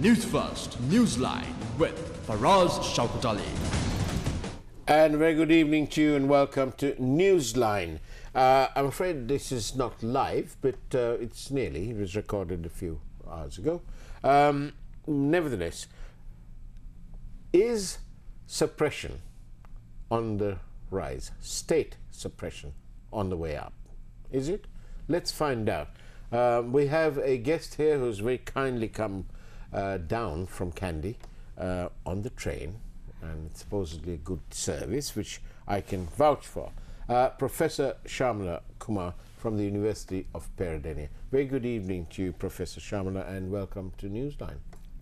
Newsfirst, Newsline with Faraz Shaukat. And very good evening to you and welcome to Newsline. I'm afraid this is not live, but it's nearly. It was recorded a few hours ago. Nevertheless, is suppression on the rise? State suppression on the way up? Is it? Let's find out. We have a guest here who's very kindly come down from Kandy on the train, and it's supposedly a good service, which I can vouch for. Professor Shamala Kumar from the University of Peradeniya. Very good evening to you, Professor Shamala, and welcome to Newsline.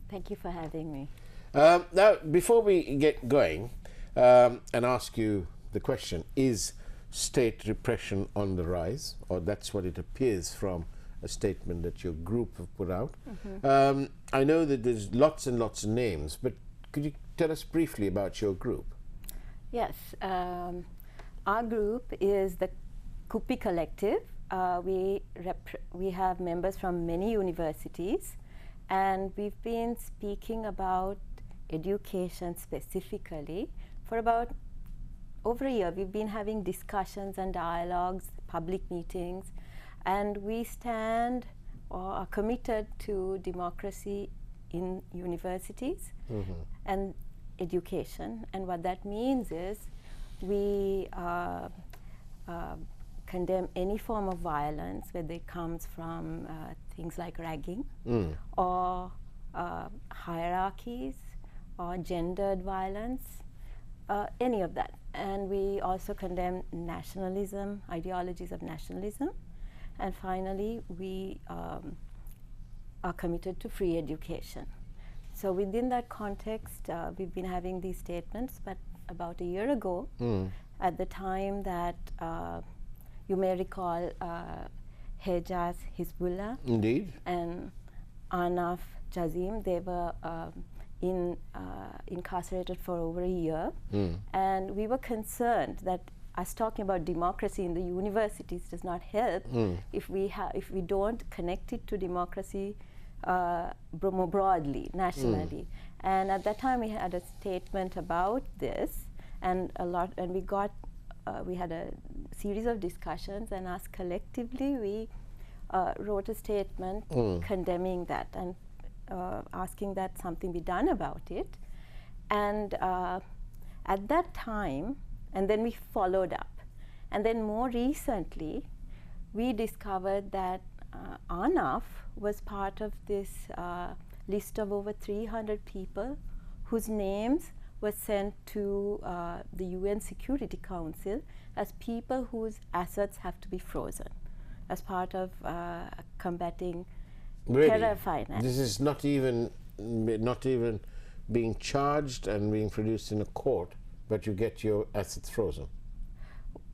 Thank you for having me. Now, before we get going and ask you the question, is state repression on the rise? Or that's what it appears from a statement that your group have put out. I know that there's lots and lots of names, but could you tell us briefly about your group? Yes, our group is the Kupi Collective. We have members from many universities, and we've been speaking about education specifically for about over a year. We've been having discussions and dialogues, public meetings, and we stand or are committed to democracy in universities and education. And what that means is we condemn any form of violence, whether it comes from things like ragging or hierarchies or gendered violence, any of that. And we also condemn nationalism, ideologies of nationalism. And finally, we are committed to free education. So within that context, we've been having these statements, but about a year ago, at the time that you may recall Hejaz Hizbullah Indeed. and Anaf Jazim, they were incarcerated for over a year. And we were concerned that us talking about democracy in the universities does not help if we don't connect it to democracy more broadly, nationally. And at that time we had a statement about this, and we had a series of discussions, and us collectively we wrote a statement condemning that and asking that something be done about it. And at that time, and then we followed up. And then more recently, we discovered that Anaf was part of this list of over 300 people whose names were sent to the UN Security Council as people whose assets have to be frozen as part of combating terror finance. This is not even being charged and being produced in a court, but you get your assets frozen.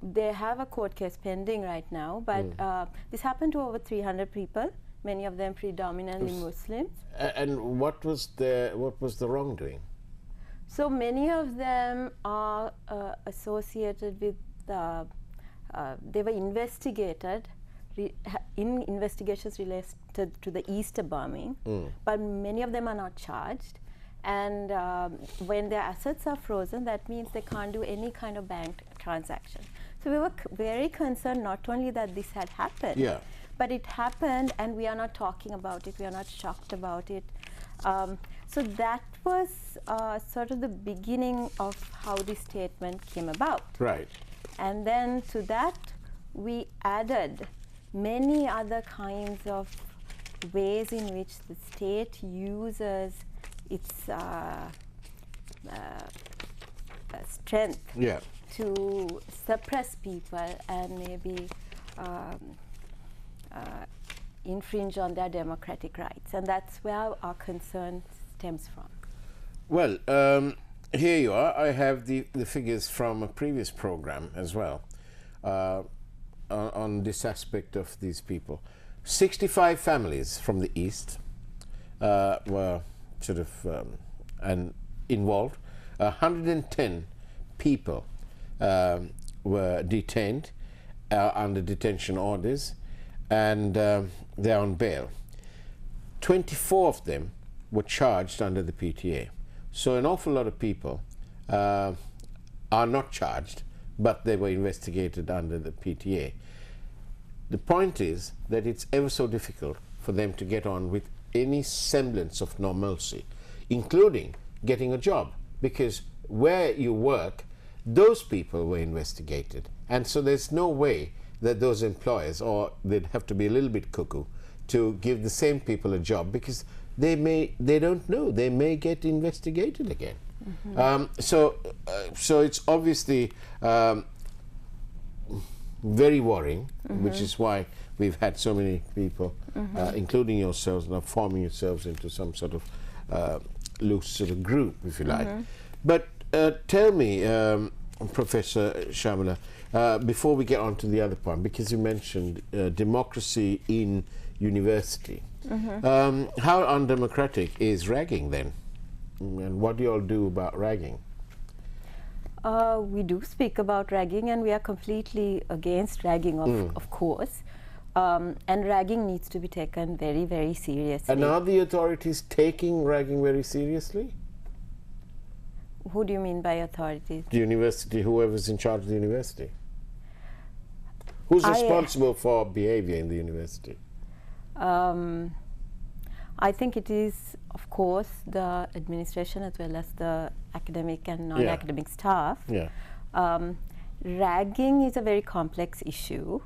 They have a court case pending right now, but this happened to over 300 people, many of them predominantly Muslims. And what was the wrongdoing? So many of them are associated with they were investigated in investigations related to the Easter bombing, but many of them are not charged. And when their assets are frozen, that means they can't do any kind of bank transaction. So we were very concerned not only that this had happened, but it happened and we are not talking about it, we are not shocked about it. So that was sort of the beginning of how this statement came about. Right. And then to that, we added many other kinds of ways in which the state uses its strength to suppress people and maybe infringe on their democratic rights. And that's where our concern stems from. Well, here you are. I have the figures from a previous program as well on this aspect of these people. 65 families from the East were sort of and involved. 110 people were detained under detention orders, and they're on bail. 24 of them were charged under the PTA. So an awful lot of people are not charged, but they were investigated under the PTA. The point is that it's ever so difficult for them to get on with any semblance of normalcy, including getting a job, because where you work, those people were investigated. And so there's no way that those employers, or they'd have to be a little bit cuckoo, to give the same people a job, because they don't know, they may get investigated again. So it's obviously very worrying, which is why we've had so many people, including yourselves, now forming yourselves into some sort of loose sort of group, if you like. But tell me, Professor Shamala, before we get on to the other point, because you mentioned democracy in university, how undemocratic is ragging then? And what do you all do about ragging? We do speak about ragging, and we are completely against ragging, of course. And ragging needs to be taken very, very seriously. And are the authorities taking ragging very seriously? Who do you mean by authorities? The university, whoever's in charge of the university. Who's responsible for behavior in the university? I think it is, of course, the administration as well as the academic and non-academic staff. Ragging is a very complex issue,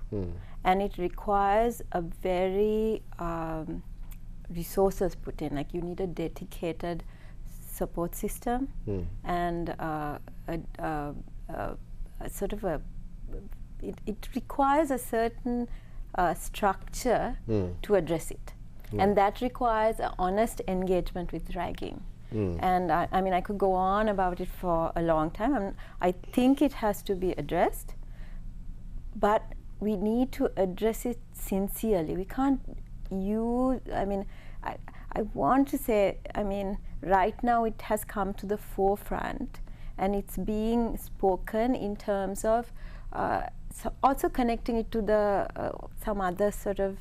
and it requires a very resources put in. Like, you need a dedicated support system and it requires a certain structure to address it. And that requires an honest engagement with ragging. And I mean, I could go on about it for a long time. I think it has to be addressed, but we need to address it sincerely. We can't use, I mean, I want to say, I mean, right now it has come to the forefront, and it's being spoken in terms of so also connecting it to the some other sort of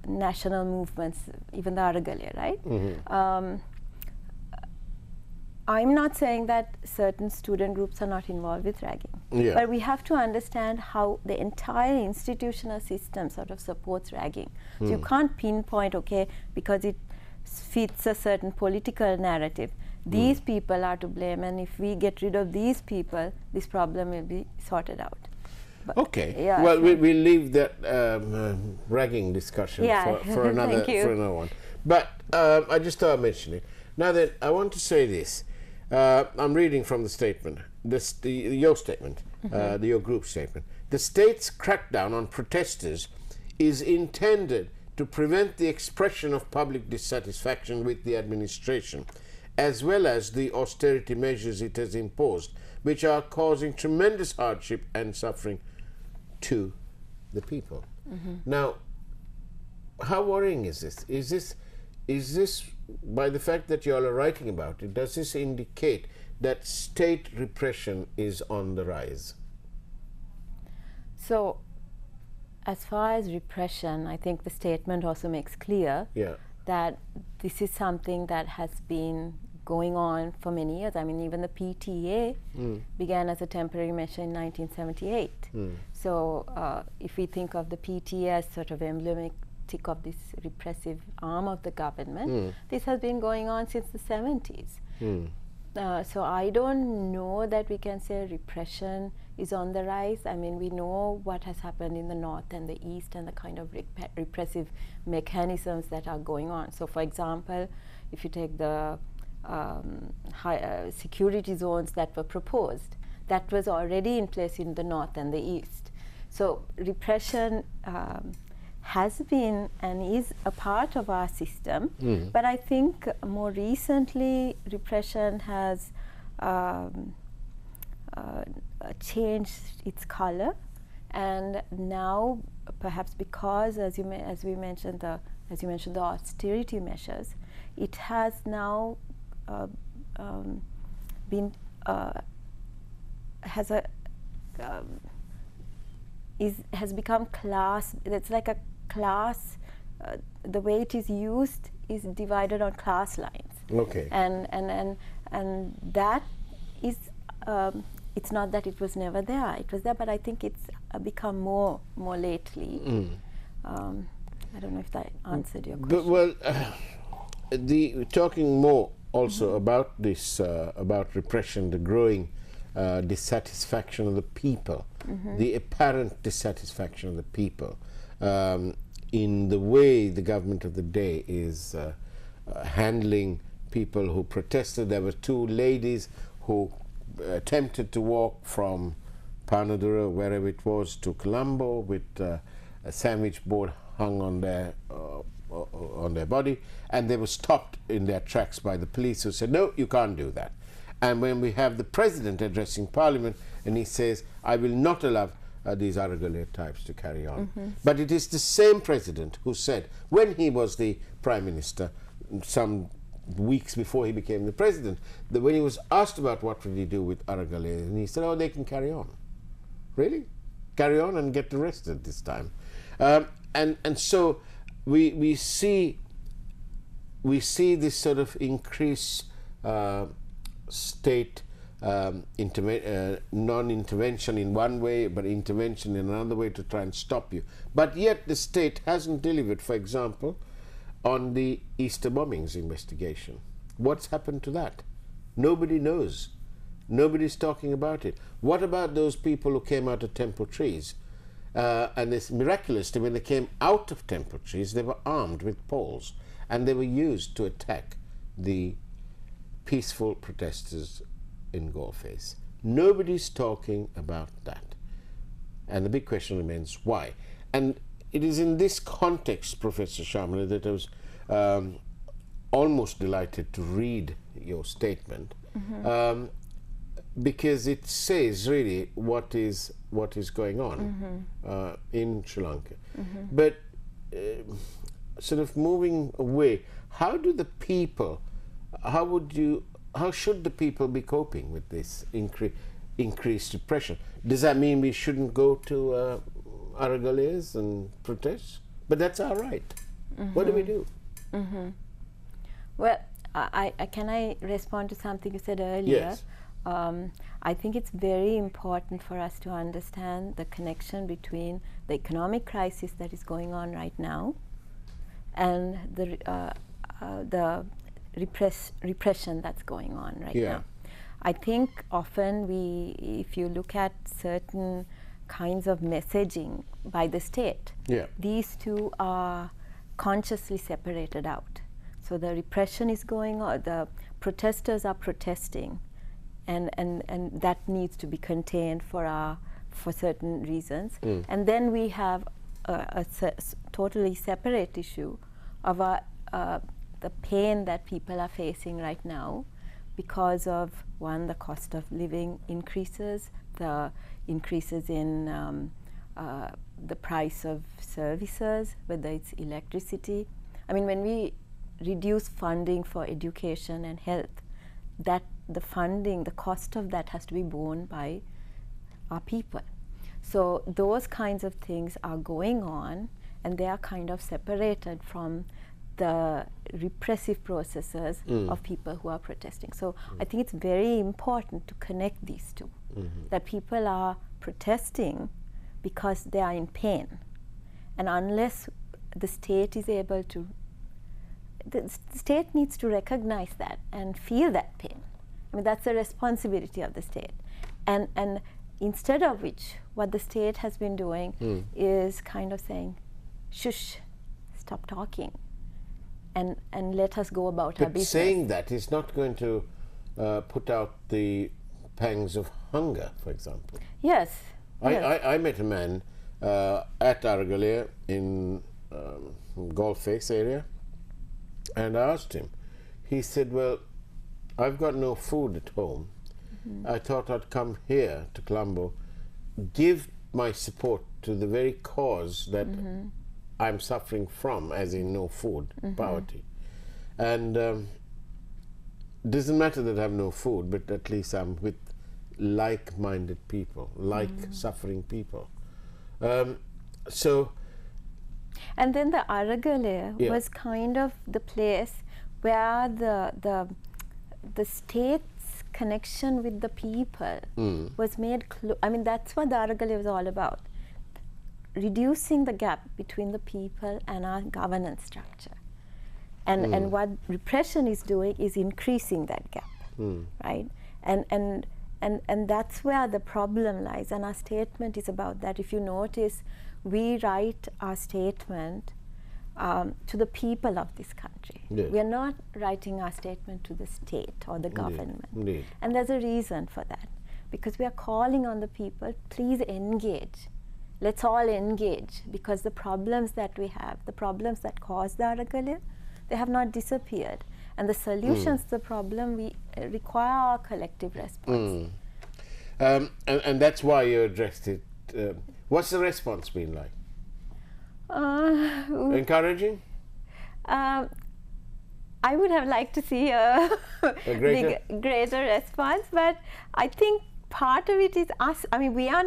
national movements, even the Aragalia, right? I'm not saying that certain student groups are not involved with ragging, but we have to understand how the entire institutional system sort of supports ragging. So you can't pinpoint, okay, because it fits a certain political narrative, these people are to blame, and if we get rid of these people, this problem will be sorted out. But okay, well, we'll leave that ragging discussion for another one. But I just thought I'd mention it. Now then, I want to say this. I'm reading from the statement, your statement, your group statement. The state's crackdown on protesters is intended to prevent the expression of public dissatisfaction with the administration, as well as the austerity measures it has imposed, which are causing tremendous hardship and suffering to the people. Now, how worrying is this? Is this by the fact that you all are writing about it, does this indicate that state repression is on the rise? So, as far as repression, I think the statement also makes clear that this is something that has been going on for many years. I mean, even the PTA began as a temporary measure in 1978. So if we think of the PTA as sort of emblematic of this repressive arm of the government, this has been going on since the 70s. So I don't know that we can say repression is on the rise. I mean, we know what has happened in the north and the east and the kind of repressive mechanisms that are going on. So for example, if you take the security zones that were proposed, that was already in place in the north and the east. So repression has been and is a part of our system, but I think more recently repression has changed its color, and now perhaps because, as you mentioned the austerity measures, it has now has become class. It's like a class. The way it is used is divided on class lines. Okay. And that is, it's not that it was never there. It was there, but I think it's become more lately. I don't know if that answered your question. But, well, talking more also about this, about repression, the growing dissatisfaction of the people, the apparent dissatisfaction of the people in the way the government of the day is handling people who protested. There were two ladies who attempted to walk from Panadura, wherever it was, to Colombo with a sandwich board hung on their body, and they were stopped in their tracks by the police, who said, no, you can't do that. And when we have the president addressing parliament, and he says, I will not allow these Aragalaya types to carry on. But it is the same president who said, when he was the prime minister, some weeks before he became the president, that when he was asked about what would he do with Aragalaya, and he said, oh, they can carry on. Really? Carry on and get arrested this time. And so we see this sort of increased state non-intervention in one way, but intervention in another way to try and stop you. But yet the state hasn't delivered, for example, on the Easter bombings investigation. What's happened to that? Nobody knows. Nobody's talking about it. What about those people who came out of temple trees? And it's miraculous that when they came out of temple trees, they were armed with poles, and they were used to attack the peaceful protesters in Goldface. Nobody's talking about that. And the big question remains, why? And it is in this context, Professor Shamala, that I was almost delighted to read your statement, because it says really what is going on in Sri Lanka. But sort of moving away, how do the people, how should the people be coping with this increased repression? Does that mean we shouldn't go to Aragalayas and protest? But that's our right. What do we do? Well, can I respond to something you said earlier? Yes. I think it's very important for us to understand the connection between the economic crisis that is going on right now and the repression that's going on right now. I think often if you look at certain kinds of messaging by the state, these two are consciously separated out. So the repression is going on, the protesters are protesting, and that needs to be contained for certain reasons. And then we have a totally separate issue of the pain that people are facing right now because of, one, the cost of living increases, the increases in the price of services, whether it's electricity. I mean, when we reduce funding for education and health, that the funding, the cost of that has to be borne by our people. So those kinds of things are going on, and they are kind of separated from the repressive processes of people who are protesting. So I think it's very important to connect these two, that people are protesting because they are in pain. And unless the state is able to, the state needs to recognize that and feel that pain. I mean, that's a responsibility of the state. And instead of which, what the state has been doing is kind of saying, shush, stop talking, and let us go about our business. But saying that is not going to put out the pangs of hunger, for example. Yes. I met a man at Aragalaya in Goldface area, and I asked him. He said, well, I've got no food at home. I thought I'd come here to Colombo, give my support to the very cause that I'm suffering from, as in no food, poverty. And doesn't matter that I have no food, but at least I'm with like-minded people, suffering people. So And then the Aragalaya Yeah. was kind of the place where the state's connection with the people was made I mean, that's what the Aragalaya was all about. Reducing the gap between the people and our governance structure. And what repression is doing is increasing that gap, right? And that's where the problem lies. And our statement is about that. If you notice, we write our statement to the people of this country. Yes. We are not writing our statement to the state or the government. Indeed. And there's a reason for that. Because we are calling on the people, please engage. Let's all engage, because the problems that we have, the problems that cause the Aragalaya, they have not disappeared. And the solutions to the problem we require our collective response. And that's why you addressed it. What's the response been like? Encouraging? I would have liked to see a greater response, but I think part of it is us. I mean, we are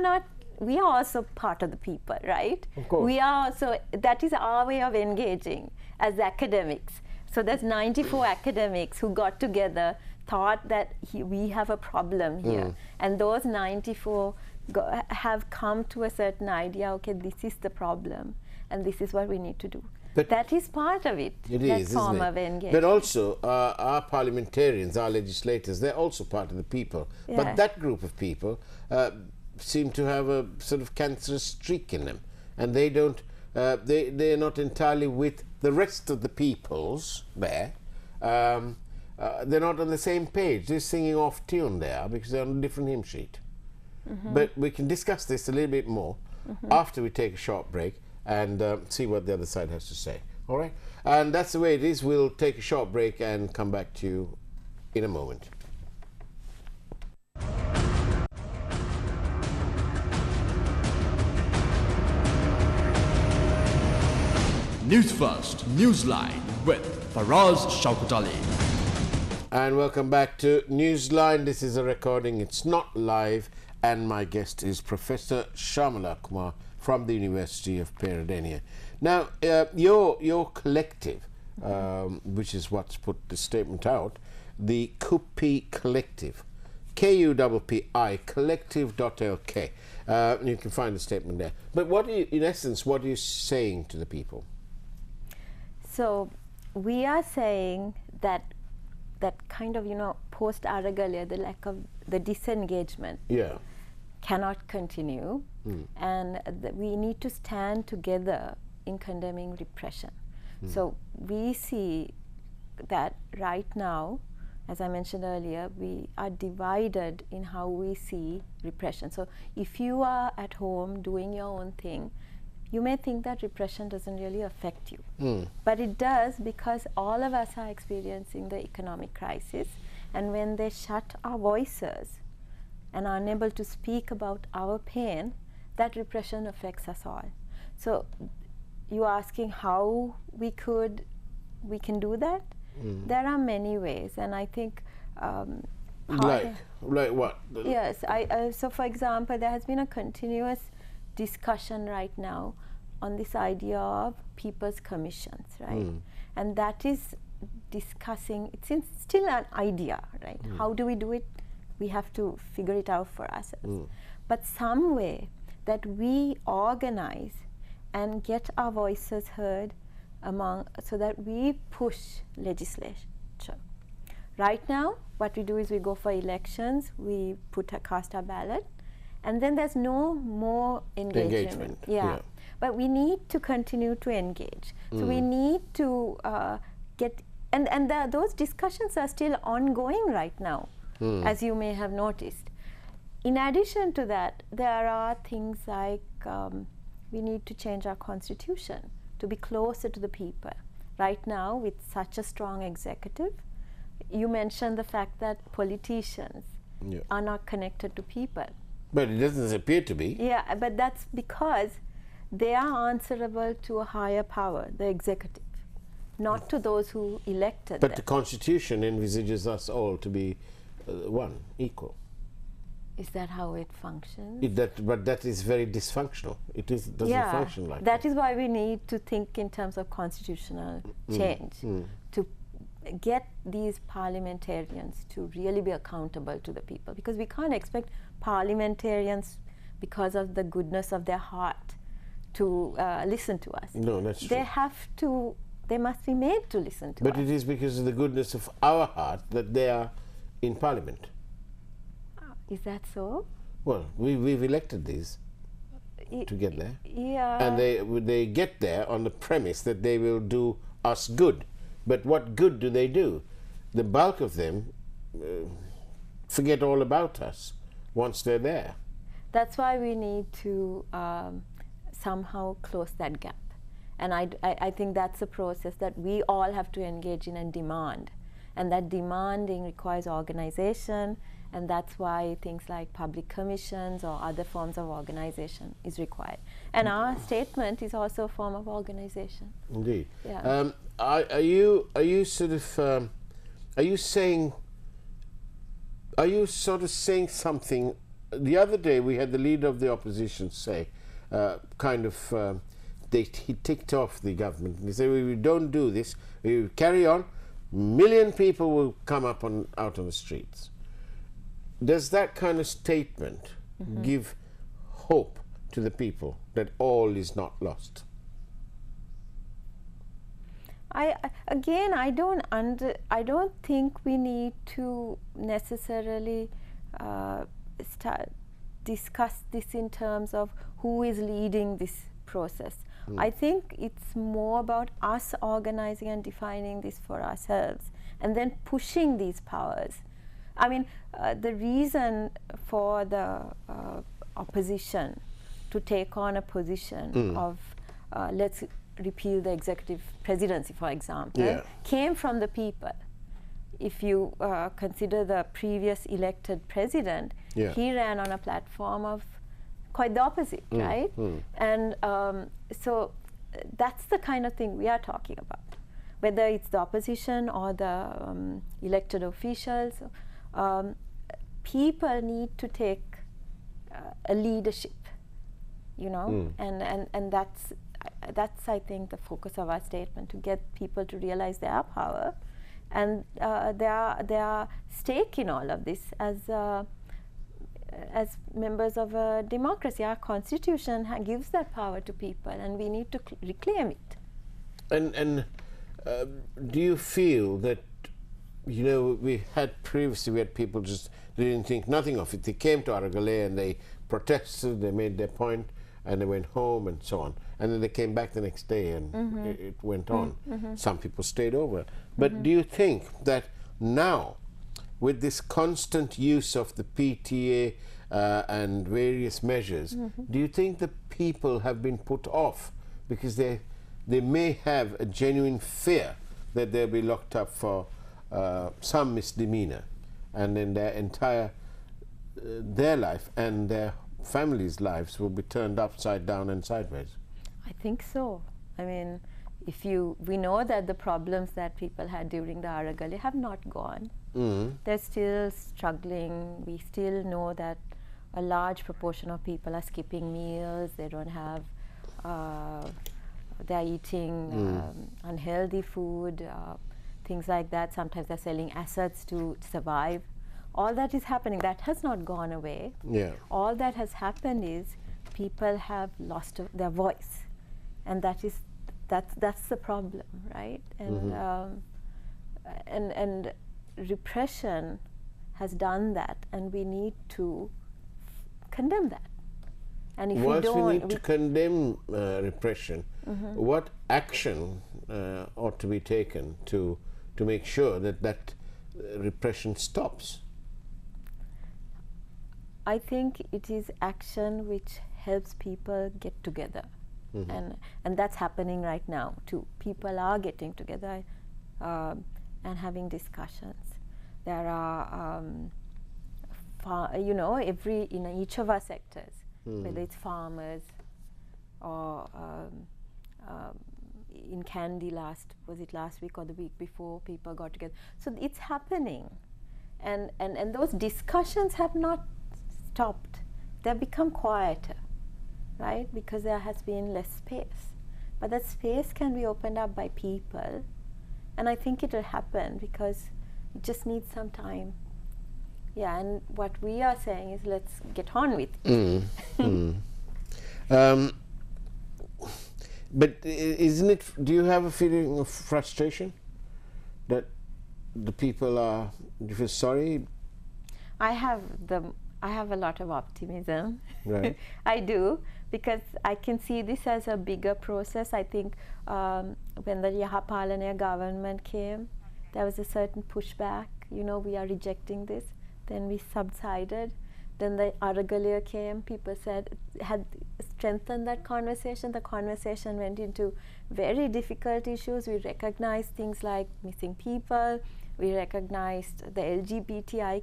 also part of the people, right? Of course. We are also, that is our way of engaging as academics. So there's 94 academics who got together, thought that we have a problem here. And those 94 have come to a certain idea, okay, this is the problem, and this is what we need to do. But that is part of it. It that is, form isn't of it? engagement. But also, our parliamentarians, our legislators, they're also part of the people. Yeah. But that group of people seem to have a sort of cancerous streak in them. And they don't, they're not entirely with the rest of the peoples there. They're not on the same page. They're singing off tune there because they're on a different hymn sheet. But we can discuss this a little bit more after we take a short break and see what the other side has to say. All right? And that's the way it is. We'll take a short break and come back to you in a moment. Newsfirst, Newsline with Faraz Shaukat Ali. And welcome back to Newsline. This is a recording. It's not live. And my guest is Professor Shamala Kumar from the University of Peradeniya. Now, your collective, which is what's put the statement out, the KUPPI Collective, KUPPI collective.lk. You can find the statement there. But what are you, in essence, what are you saying to the people? So we are saying that kind of, post-Aragalaya, the lack of the disengagement cannot continue, and we need to stand together in condemning repression. So we see that right now, as I mentioned earlier, we are divided in how we see repression. So if you are at home doing your own thing, you may think that repression doesn't really affect you. But it does, because all of us are experiencing the economic crisis, and when they shut our voices and are unable to speak about our pain, that repression affects us all. So you're asking how we can do that? There are many ways, and I think like what? Yes, so for example, there has been a continuous discussion right now on this idea of people's commissions, right? And that is discussing, it's still an idea, right? How do we do it? We have to figure it out for ourselves. But some way that we organize and get our voices heard so that we push legislation. Right now, what we do is we go for elections, we cast our ballot, and then there's no more engagement. Yeah. But we need to continue to engage. So we need to get, and those discussions are still ongoing right now, as you may have noticed. In addition to that, there are things like we need to change our constitution to be closer to the people. Right now, with such a strong executive, you mentioned the fact that politicians are not connected to people. But it doesn't appear to be. Yeah, but that's because they are answerable to a higher power, the executive, not to those who elected them. But the Constitution envisages us all to be one, equal. Is that how it functions? But that is very dysfunctional. It doesn't function like that. That is why we need to think in terms of constitutional change to get these parliamentarians to really be accountable to the people, because we can't expect parliamentarians, because of the goodness of their heart, to listen to us. No, that's true. They must be made to listen to us. But it is because of the goodness of our heart that they are in Parliament. Is that so? Well, we've elected these to get there. Yeah. And they get there on the premise that they will do us good. But what good do they do? The bulk of them forget all about us once they're there. That's why we need to somehow close that gap. And I think that's a process that we all have to engage in and demand. And that demanding requires organization, and that's why things like public commissions or other forms of organization is required. And our statement is also a form of organization. Indeed. Yeah. Are you sort of saying something? The other day we had the leader of the opposition say, he ticked off the government. He said, we don't do this, we carry on, million people will come up out on the streets. Does that kind of statement give hope to the people that all is not lost? I don't think we need to necessarily discuss this in terms of who is leading this process. I think it's more about us organizing and defining this for ourselves and then pushing these powers. I mean, the reason for the opposition to take on a position of let's repeal the executive presidency, for example, came from the people. If you consider the previous elected president, he ran on a platform of quite the opposite, right? And so that's the kind of thing we are talking about. Whether it's the opposition or the elected officials, people need to take a leadership, you know, and that's I think the focus of our statement, to get people to realize their power and their stake in all of this as members of a democracy. Our constitution gives that power to people, and we need to reclaim it. And do you feel that, you know, we had people just didn't think nothing of it. They came to Aragale and they protested, they made their point, and they went home and so on. And then they came back the next day and it went on. Some people stayed over. But do you think that now, with this constant use of the PTA and various measures, do you think the people have been put off because they may have a genuine fear that they'll be locked up for some misdemeanor, and then their life and their families' lives will be turned upside down and sideways? I think so. I mean, we know that the problems that people had during the Aragali have not gone. They're still struggling. We still know that a large proportion of people are skipping meals. They don't have, they're eating unhealthy food, things like that. Sometimes they're selling assets to survive. All that is happening. That has not gone away. All that has happened is people have lost their voice, and that's the problem, right? And repression has done that, and we need to condemn that. And if we don't, we need to condemn repression. What action ought to be taken to make sure that repression stops? I think it is action which helps people get together, and that's happening right now too. People are getting together and having discussions. There are, in each of our sectors, whether it's farmers or in Kandy last week or the week before, people got together. So it's happening, and those discussions have not stopped, they've become quieter, right? Because there has been less space. But that space can be opened up by people, and I think it will happen because it just needs some time. Yeah, and what we are saying is let's get on with it. But isn't it, do you have a feeling of frustration that the people are, do you feel sorry? I have a lot of optimism. Right. I do, because I can see this as a bigger process. I think when the Yahapalana government came, there was a certain pushback, you know, we are rejecting this. Then we subsided. Then the Aragalia came, people said, had strengthened that conversation. The conversation went into very difficult issues. We recognized things like missing people. We recognized the LGBTI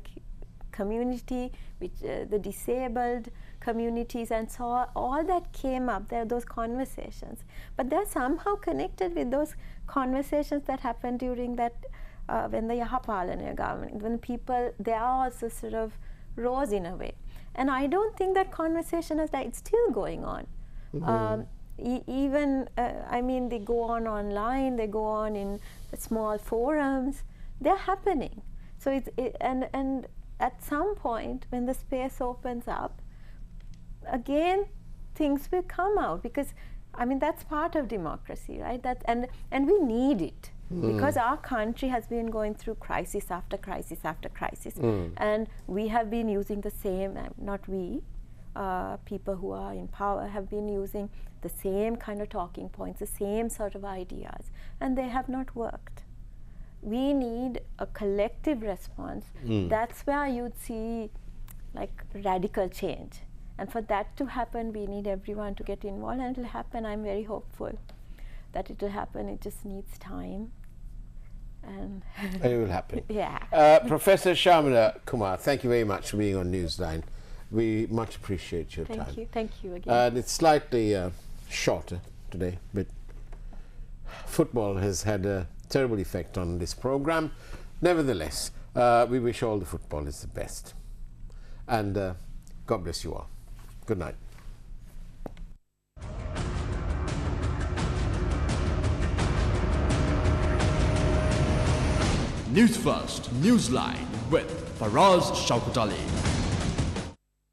community, which the disabled communities, and so all that came up. There are those conversations. But they're somehow connected with those conversations that happened during that, when the Yahapalana government, when people, they are also sort of rose in a way. And I don't think that conversation is like, it's still going on. Even, I mean, they go on online, they go on in small forums, they're happening. So it's, and at some point when the space opens up, again, things will come out, because, I mean, that's part of democracy, right? That, and we need it. Because our country has been going through crisis after crisis after crisis. And we have been using the same, not we, people who are in power have been using the same kind of talking points, the same sort of ideas, and they have not worked. We need a collective response. That's where you'd see like radical change. And for that to happen, we need everyone to get involved, and it'll happen. I'm very hopeful that it'll happen. It just needs time. And it will happen. Yeah. Professor Shamala Kumar, thank you very much for being on Newsline. We much appreciate your time. Thank you. Thank you again. And it's slightly shorter today, but football has had a terrible effect on this program. Nevertheless, we wish all the footballers the best. And God bless you all. Good night. Newsfirst Newsline with Faraz Shaukat Ali.